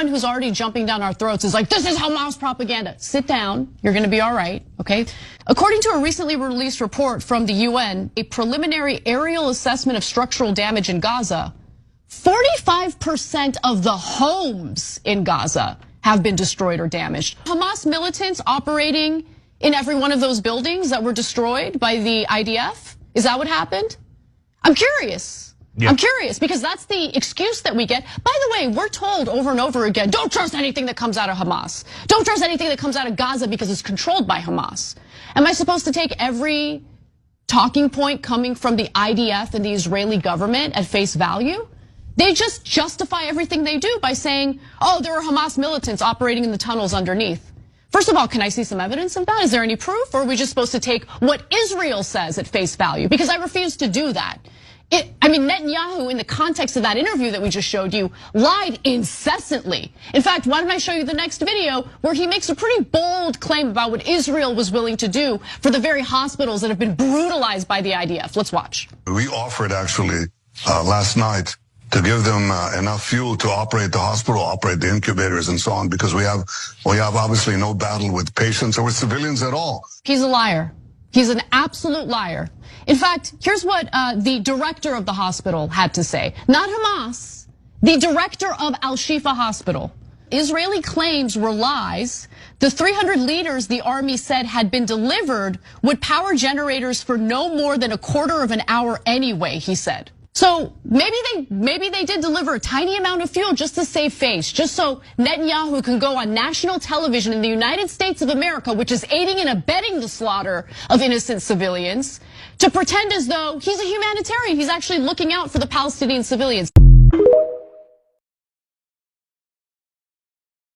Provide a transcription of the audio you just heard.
everyone who's already jumping down our throats is like, this is Hamas propaganda. Sit down, you're gonna be all right, okay? According to a recently released report from the UN, a preliminary aerial assessment of structural damage in Gaza, 45% of the homes in Gaza have been destroyed or damaged. Hamas militants operating in every one of those buildings that were destroyed by the IDF? Is that what happened? I'm curious. Yeah. I'm curious because that's the excuse that we get. By the way, we're told over and over again, don't trust anything that comes out of Hamas. Don't trust anything that comes out of Gaza because it's controlled by Hamas. Am I supposed to take every talking point coming from the IDF and the Israeli government at face value? They just justify everything they do by saying, oh, there are Hamas militants operating in the tunnels underneath. First of all, can I see some evidence of that? Is there any proof? Or are we just supposed to take what Israel says at face value? Because I refuse to do that. Netanyahu, in the context of that interview that we just showed you, lied incessantly. In fact, why don't I show you the next video where he makes a pretty bold claim about what Israel was willing to do for the very hospitals that have been brutalized by the IDF. Let's watch. We offered actually last night to give them enough fuel to operate the hospital, operate the incubators and so on, because we have obviously no battle with patients or with civilians at all. He's a liar. He's an absolute liar. In fact, here's what the director of the hospital had to say. Not Hamas, the director of Al-Shifa Hospital. Israeli claims were lies. The 300 liters the army said had been delivered would power generators for no more than a quarter of an hour anyway, he said. So maybe they did deliver a tiny amount of fuel just to save face, just so Netanyahu can go on national television in the United States of America, which is aiding and abetting the slaughter of innocent civilians, to pretend as though he's a humanitarian. He's actually looking out for the Palestinian civilians.